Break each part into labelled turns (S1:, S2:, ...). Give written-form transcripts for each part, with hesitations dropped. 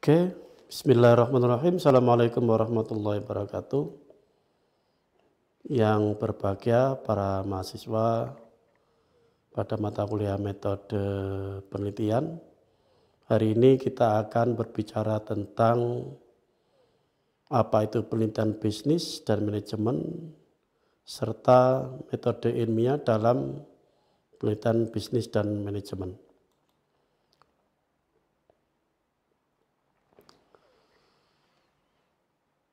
S1: Oke, bismillahirrahmanirrahim. Assalamualaikum warahmatullahi wabarakatuh. Yang berbahagia para mahasiswa pada mata kuliah metode penelitian. Hari ini kita akan berbicara tentang apa itu penelitian bisnis dan manajemen, serta metode ilmiah dalam penelitian bisnis dan manajemen.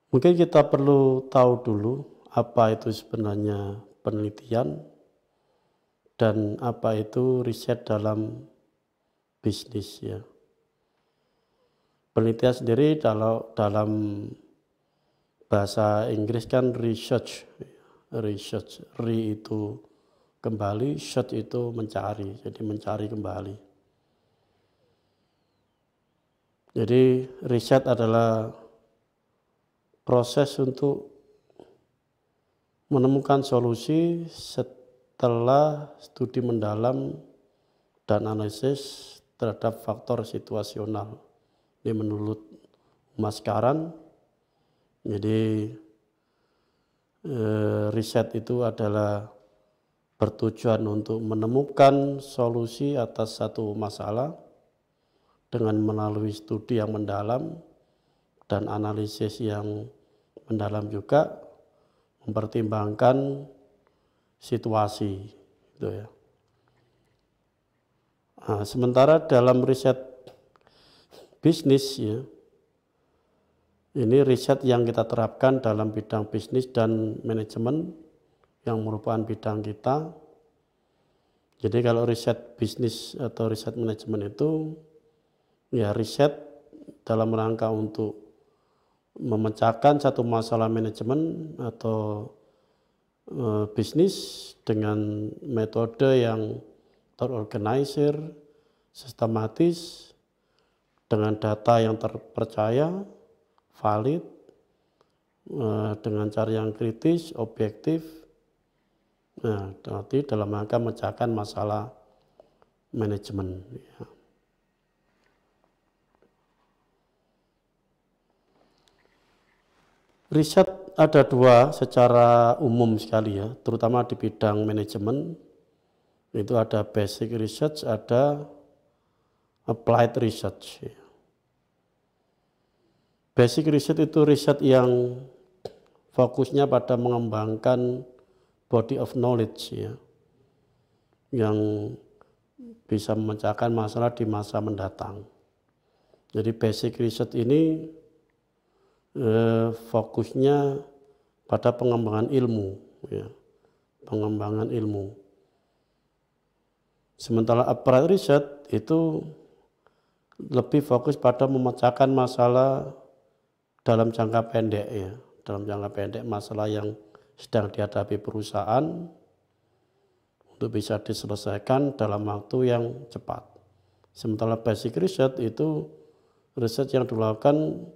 S1: Mungkin kita perlu tahu dulu apa itu sebenarnya penelitian dan apa itu riset dalam bisnis ya. Penelitian sendiri dalam bahasa Inggris kan research, itu kembali, search itu mencari, jadi mencari kembali. Jadi riset adalah proses untuk menemukan solusi setelah studi mendalam dan analisis terhadap faktor situasional. Ini menurut Mas Karan. Jadi riset itu adalah bertujuan untuk menemukan solusi atas satu masalah dengan melalui studi yang mendalam dan analisis yang mendalam, juga mempertimbangkan situasi gitu ya. Nah, sementara dalam riset bisnis ya, ini riset yang kita terapkan dalam bidang bisnis dan manajemen yang merupakan bidang kita. Jadi kalau riset bisnis atau riset manajemen itu ya riset dalam rangka untuk memecahkan satu masalah manajemen atau bisnis dengan metode yang terorganisir, sistematis, dengan data yang terpercaya, valid, dengan cara yang kritis, objektif. Nah, nanti dalam rangka memecahkan masalah manajemen. Ya. Riset ada dua secara umum sekali ya, terutama di bidang manajemen. Itu ada basic research, ada applied research. Basic research itu riset yang fokusnya pada mengembangkan body of knowledge ya, yang bisa memecahkan masalah di masa mendatang. Jadi basic research ini fokusnya pada pengembangan ilmu ya, pengembangan ilmu. Sementara applied research itu lebih fokus pada memecahkan masalah dalam jangka pendek ya, dalam jangka pendek masalah yang sedang dihadapi perusahaan untuk bisa diselesaikan dalam waktu yang cepat. Sementara basic research itu riset yang dilakukan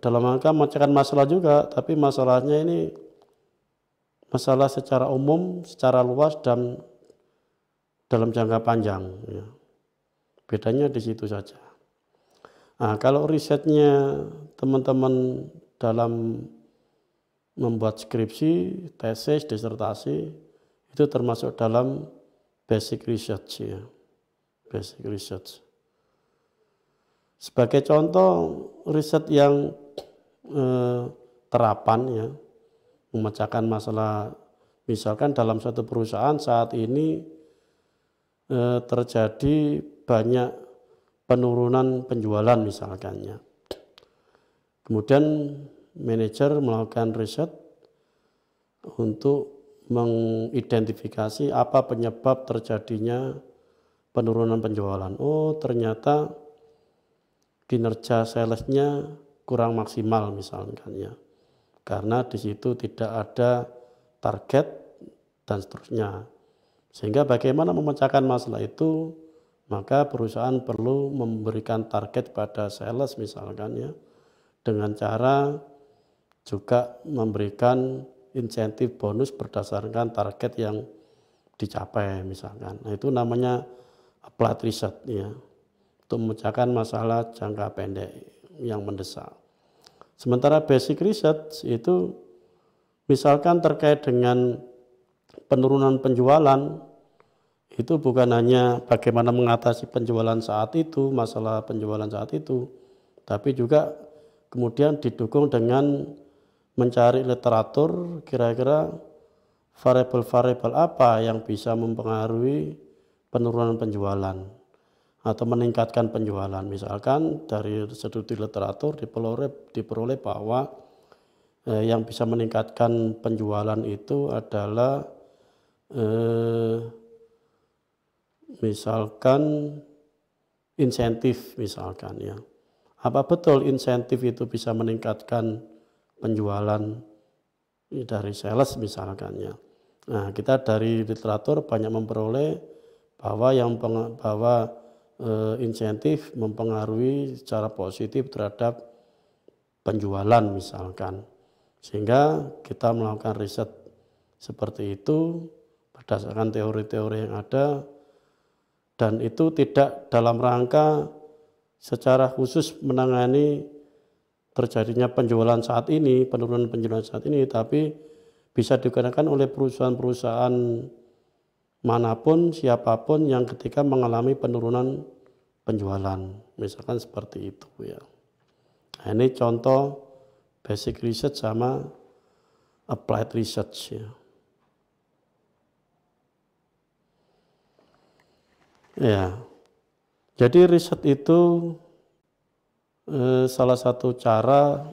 S1: dalam rangka memecahkan masalah juga, tapi masalahnya ini masalah secara umum, secara luas dan dalam jangka panjang. Ya. Bedanya di situ saja. Nah, kalau risetnya teman-teman dalam membuat skripsi, tesis, disertasi, itu termasuk dalam basic research ya, basic research. Sebagai contoh riset yang terapan ya, memecahkan masalah, misalkan dalam satu perusahaan saat ini terjadi banyak penurunan penjualan misalkan ya. Kemudian manajer melakukan riset untuk mengidentifikasi apa penyebab terjadinya penurunan penjualan. Oh, ternyata kinerja salesnya kurang maksimal misalkan ya, karena di situ tidak ada target dan seterusnya. Sehingga bagaimana memecahkan masalah itu, maka perusahaan perlu memberikan target pada sales misalkan ya, dengan cara juga memberikan insentif bonus berdasarkan target yang dicapai misalkan. Nah, itu namanya applied research ya. Untuk untuk memecahkan masalah jangka pendek yang mendesak. Sementara basic research itu misalkan terkait dengan penurunan penjualan, itu bukan hanya bagaimana mengatasi penjualan saat itu, masalah penjualan saat itu, tapi juga kemudian didukung dengan mencari literatur kira-kira variabel-variabel apa yang bisa mempengaruhi penurunan penjualan atau meningkatkan penjualan. Misalkan dari studi literatur diperoleh bahwa yang bisa meningkatkan penjualan itu adalah misalkan insentif misalkan ya. Apa betul insentif itu bisa meningkatkan penjualan dari sales misalkan ya. Nah, kita dari literatur banyak memperoleh bahwa insentif mempengaruhi secara positif terhadap penjualan misalkan. Sehingga kita melakukan riset seperti itu berdasarkan teori-teori yang ada, dan itu tidak dalam rangka secara khusus menangani terjadinya penjualan saat ini, penurunan penjualan saat ini, tapi bisa digunakan oleh perusahaan-perusahaan manapun, siapapun yang ketika mengalami penurunan penjualan, misalkan seperti itu ya. Nah, ini contoh basic research sama applied research ya. Ya, jadi riset itu salah satu cara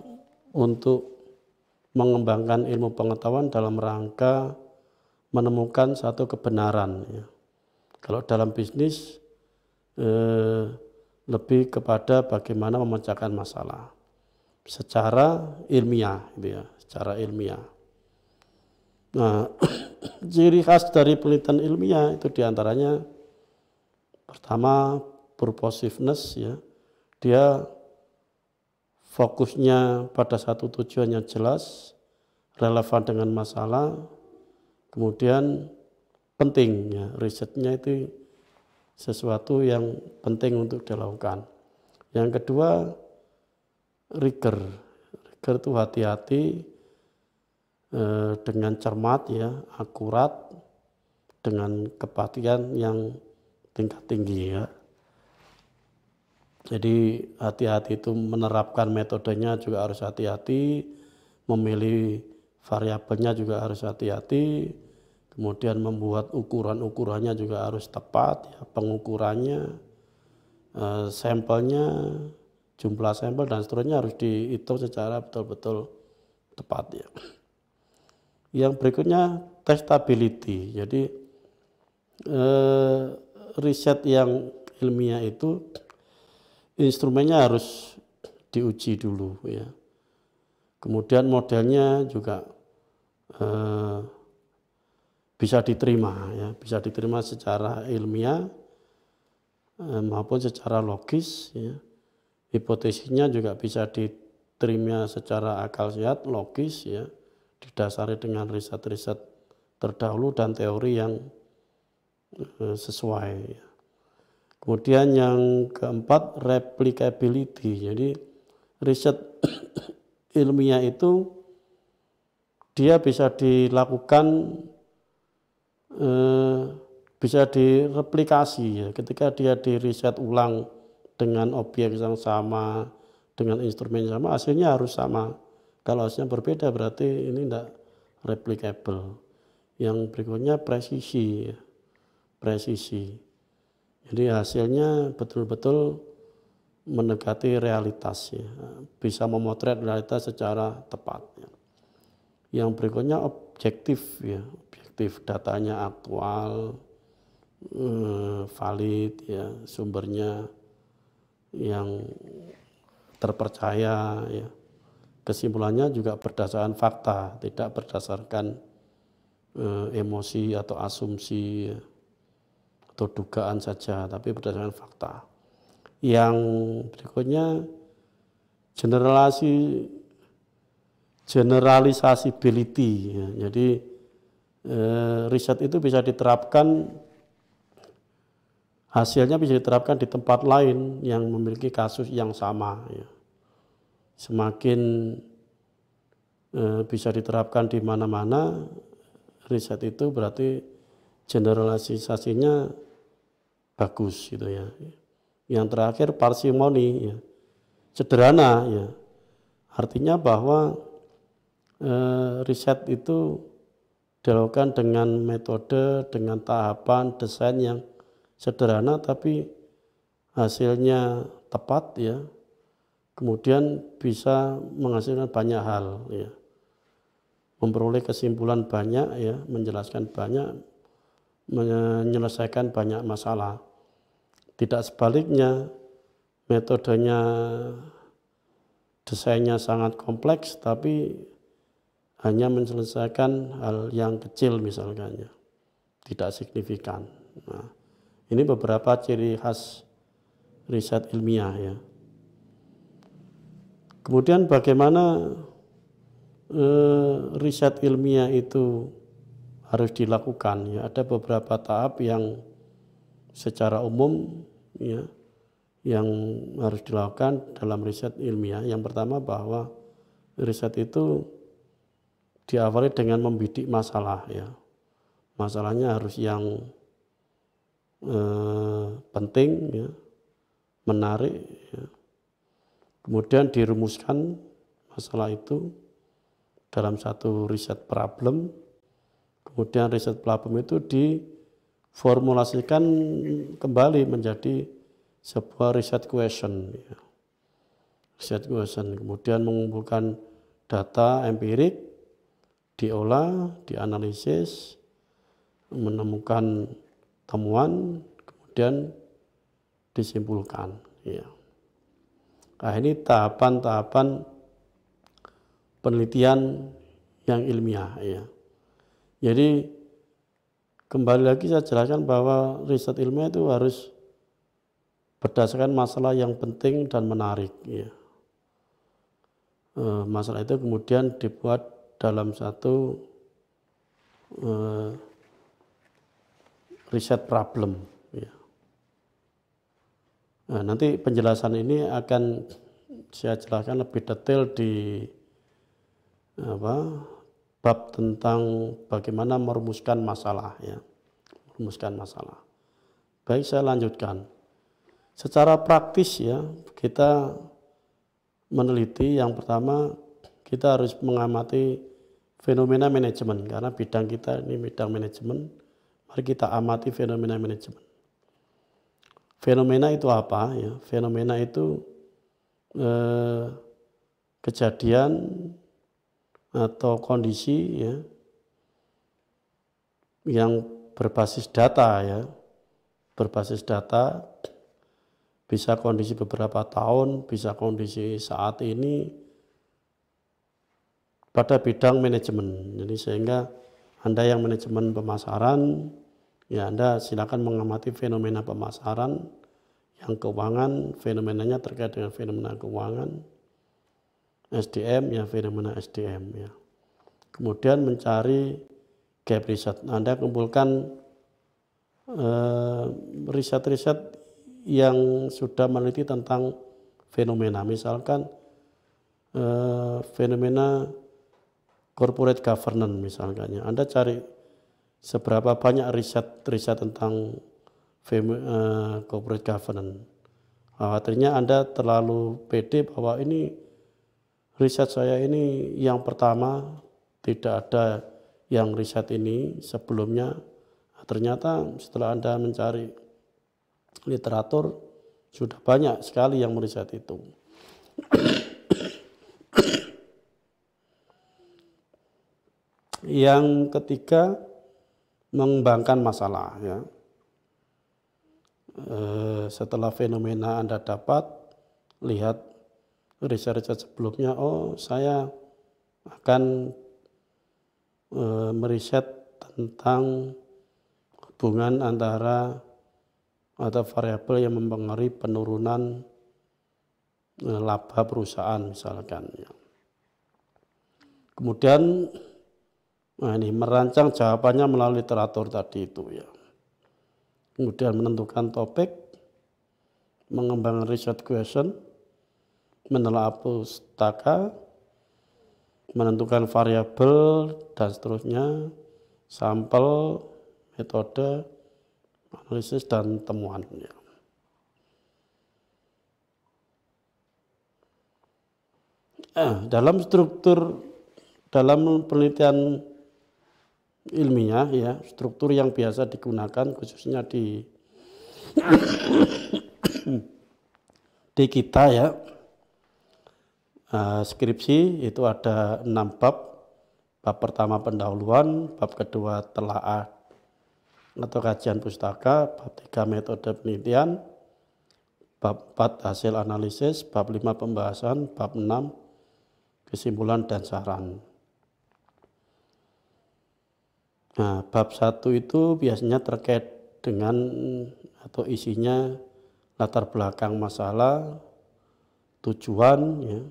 S1: untuk mengembangkan ilmu pengetahuan dalam rangka menemukan satu kebenaran. Ya. Kalau dalam bisnis lebih kepada bagaimana memecahkan masalah secara ilmiah, gitu ya, secara ilmiah. Nah, ciri khas dari penelitian ilmiah itu diantaranya pertama purposiveness ya, dia fokusnya pada satu tujuan yang jelas, relevan dengan masalah, kemudian penting ya, risetnya itu sesuatu yang penting untuk dilakukan. Yang kedua rigor itu hati-hati dengan cermat ya, akurat, dengan kepastian yang tingkat tinggi ya. Jadi hati-hati itu menerapkan metodenya juga harus hati-hati, memilih variabelnya juga harus hati-hati, kemudian membuat ukuran-ukurannya juga harus tepat, ya, pengukurannya, sampelnya, jumlah sampel dan seterusnya harus dihitung secara betul-betul tepat ya. Yang berikutnya testability, jadi riset yang ilmiah itu instrumennya harus diuji dulu ya. Kemudian modelnya juga bisa diterima ya, bisa diterima secara ilmiah maupun secara logis ya. Hipotesisnya juga bisa diterima secara akal sehat, logis ya, didasari dengan riset-riset terdahulu dan teori yang sesuai. Kemudian yang keempat replicability, jadi riset ilmiah itu dia bisa dilakukan, bisa direplikasi ya, ketika dia diriset ulang dengan objek yang sama, dengan instrumen yang sama, hasilnya harus sama. Kalau hasilnya berbeda berarti ini tidak replicable. Yang berikutnya presisi ya. Presisi. Jadi hasilnya betul-betul mendekati realitas ya, bisa memotret realitas secara tepat ya. Yang berikutnya objektif ya, objektif, datanya aktual, valid ya, sumbernya yang terpercaya ya. Kesimpulannya juga berdasarkan fakta, tidak berdasarkan emosi atau asumsi ya, atau dugaan saja, tapi berdasarkan fakta. Yang berikutnya generalisasibility ya. Jadi riset itu bisa diterapkan hasilnya bisa diterapkan di tempat lain yang memiliki kasus yang sama. Ya. Semakin bisa diterapkan di mana-mana, riset itu berarti generalisasinya bagus gitu ya. Yang terakhir parsimoni, ya. Sederhana ya. Artinya bahwa riset itu dilakukan dengan metode, dengan tahapan, desain yang sederhana tapi hasilnya tepat ya. Kemudian bisa menghasilkan banyak hal ya. Memperoleh kesimpulan banyak ya, menjelaskan banyak, menyelesaikan banyak masalah. Tidak sebaliknya, metodenya, desainnya sangat kompleks tapi hanya menyelesaikan hal yang kecil misalkan ya, tidak signifikan. Nah, ini beberapa ciri khas riset ilmiah ya. Kemudian bagaimana riset ilmiah itu harus dilakukan ya, ada beberapa tahap yang secara umum ya yang harus dilakukan dalam riset ilmiah. Yang pertama bahwa riset itu diawali dengan membidik masalah ya. Masalahnya harus yang penting ya, menarik ya. Kemudian dirumuskan masalah itu dalam satu riset problem. Kemudian riset problem itu diformulasikan kembali menjadi sebuah riset question. Ya. Riset question. Kemudian mengumpulkan data empirik, diolah, dianalisis, menemukan temuan, kemudian disimpulkan. Ya. Nah ini tahapan-tahapan penelitian yang ilmiah ya. Jadi kembali lagi saya jelaskan bahwa riset ilmiah itu harus berdasarkan masalah yang penting dan menarik ya. Masalah itu kemudian dibuat dalam satu riset problem ya. Nah, nanti penjelasan ini akan saya jelaskan lebih detail di bab tentang bagaimana merumuskan masalah ya. Merumuskan masalah. Baik, saya lanjutkan. Secara praktis ya, kita meneliti yang pertama kita harus mengamati fenomena manajemen karena bidang kita ini bidang manajemen. Mari kita amati fenomena manajemen. Fenomena itu apa ya? Fenomena itu kejadian atau kondisi ya yang berbasis data ya, berbasis data, bisa kondisi beberapa tahun, bisa kondisi saat ini pada bidang manajemen. Jadi sehingga Anda yang manajemen pemasaran, ya Anda silakan mengamati fenomena pemasaran, yang keuangan, fenomenanya terkait dengan fenomena keuangan, SDM ya fenomena SDM ya. Kemudian mencari gap riset. Anda kumpulkan riset-riset yang sudah meneliti tentang fenomena. Misalkan fenomena corporate governance misalkan. Anda cari seberapa banyak riset tentang corporate governance. Khawatirnya Anda terlalu pede bahwa ini riset saya ini yang pertama, tidak ada yang riset ini sebelumnya. Ternyata setelah Anda mencari literatur, sudah banyak sekali yang meriset itu. Yang ketiga, mengembangkan masalah. Ya. Setelah fenomena Anda dapat, lihat riset-riset sebelumnya, oh saya akan meriset tentang hubungan antara atau variabel yang mempengaruhi penurunan laba perusahaan misalkan. Ya. Kemudian ini merancang jawabannya melalui literatur tadi itu ya. kemudian menentukan topik, mengembangkan research question, menelaah pustaka, menentukan variabel dan seterusnya, sampel, metode, analisis dan temuan. Dalam struktur dalam penelitian ilmiah ya, struktur yang biasa digunakan khususnya di kita ya, skripsi itu ada 6 bab. Bab pertama pendahuluan, bab kedua telaah atau kajian pustaka, bab 3 metode penelitian, bab 4 hasil analisis, bab 5 pembahasan, bab 6 kesimpulan dan saran. Nah, bab 1 itu biasanya terkait dengan atau isinya latar belakang masalah, tujuan, ya,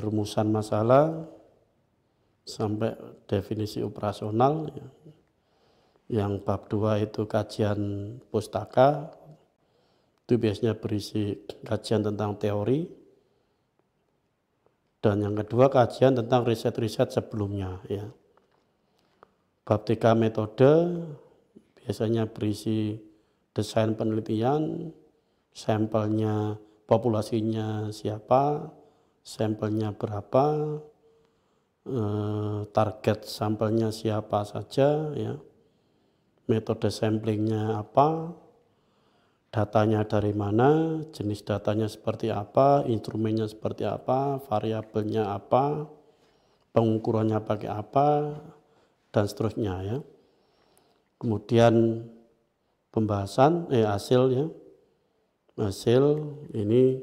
S1: rumusan masalah, sampai definisi operasional. Ya. Yang bab 2 itu kajian pustaka, itu biasanya berisi kajian tentang teori. Dan yang kedua kajian tentang riset-riset sebelumnya. Ya. Bab 3 metode biasanya berisi desain penelitian, sampelnya, populasinya siapa, sampelnya berapa, target sampelnya siapa saja, ya, metode samplingnya apa, datanya dari mana, jenis datanya seperti apa, instrumennya seperti apa, variabelnya apa, pengukurannya pakai apa, dan seterusnya ya. Kemudian pembahasan hasil ya. Hasil ini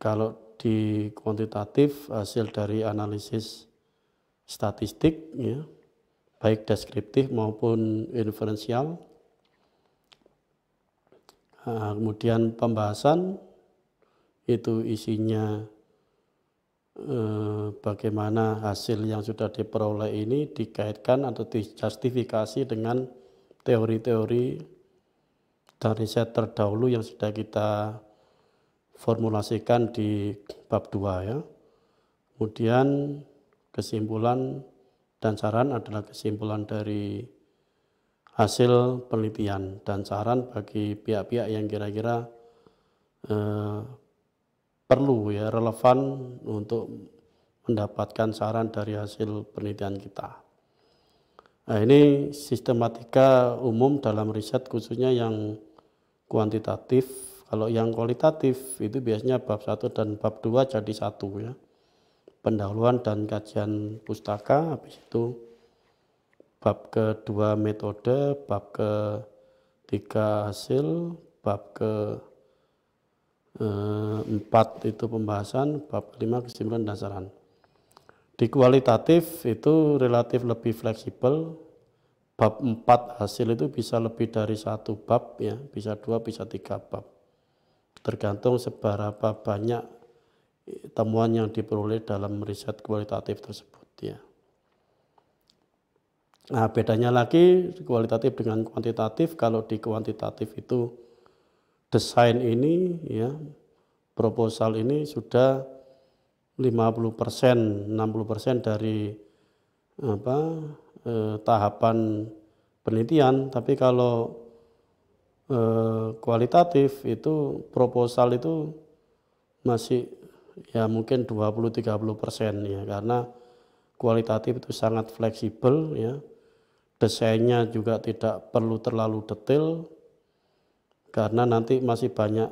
S1: kalau di kuantitatif hasil dari analisis statistik ya, baik deskriptif maupun inferensial. Kemudian pembahasan itu isinya bagaimana hasil yang sudah diperoleh ini dikaitkan atau dijustifikasi dengan teori-teori dan riset terdahulu yang sudah kita formulasikan di bab 2 ya. Kemudian kesimpulan dan saran adalah kesimpulan dari hasil penelitian dan saran bagi pihak-pihak yang kira-kira perlu ya, relevan untuk mendapatkan saran dari hasil penelitian kita. Nah, ini sistematika umum dalam riset khususnya yang kuantitatif. Kalau yang kualitatif itu biasanya bab 1 dan bab 2 jadi satu ya. Pendahuluan dan kajian pustaka, habis itu bab kedua metode, bab ketiga hasil, bab ke-4 itu pembahasan, bab ke-5 kesimpulan dan saran. Di kualitatif itu relatif lebih fleksibel. Bab 4 hasil itu bisa lebih dari 1 bab ya, bisa 2, bisa 3 bab. Tergantung seberapa banyak temuan yang diperoleh dalam riset kualitatif tersebut ya. Nah, bedanya lagi kualitatif dengan kuantitatif. Kalau di kuantitatif itu desain ini ya, proposal ini sudah 50%, 60% dari tahapan penelitian. Tapi kalau kualitatif itu proposal itu masih ya mungkin 20-30% ya, karena kualitatif itu sangat fleksibel ya. Desainnya juga tidak perlu terlalu detail karena nanti masih banyak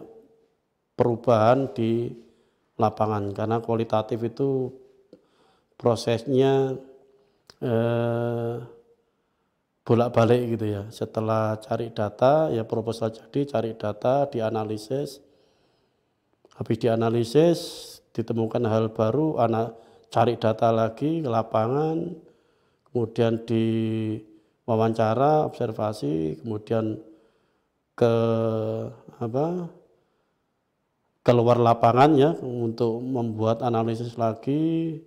S1: perubahan di lapangan, karena kualitatif itu prosesnya bolak-balik gitu ya. Setelah cari data ya proposal jadi, cari data, dianalisis, habis dianalisis ditemukan hal baru, cari data lagi ke lapangan, kemudian di wawancara, observasi, kemudian keluar lapangan ya untuk membuat analisis lagi,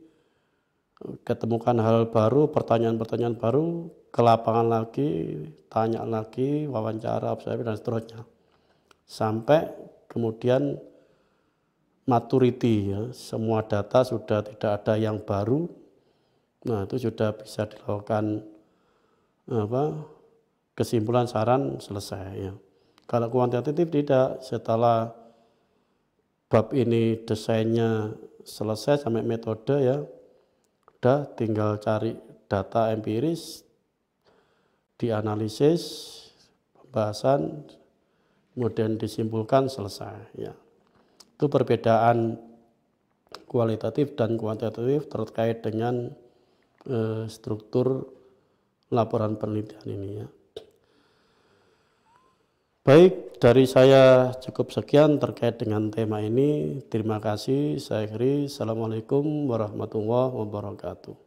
S1: ketemukan hal baru, pertanyaan-pertanyaan baru, ke lapangan lagi, tanya lagi, wawancara, observasi dan seterusnya. Sampai kemudian maturity ya, semua data sudah tidak ada yang baru. Nah, itu sudah bisa dilakukan kesimpulan saran selesai ya. Kalau kuantitatif tidak, setelah bab ini desainnya selesai sampai metode ya, udah tinggal cari data empiris, dianalisis, pembahasan, kemudian disimpulkan, selesai ya. Itu perbedaan kualitatif dan kuantitatif terkait dengan struktur laporan penelitian ini ya. Baik, dari saya cukup sekian terkait dengan tema ini. Terima kasih. Saya akhiri. Assalamualaikum warahmatullahi wabarakatuh.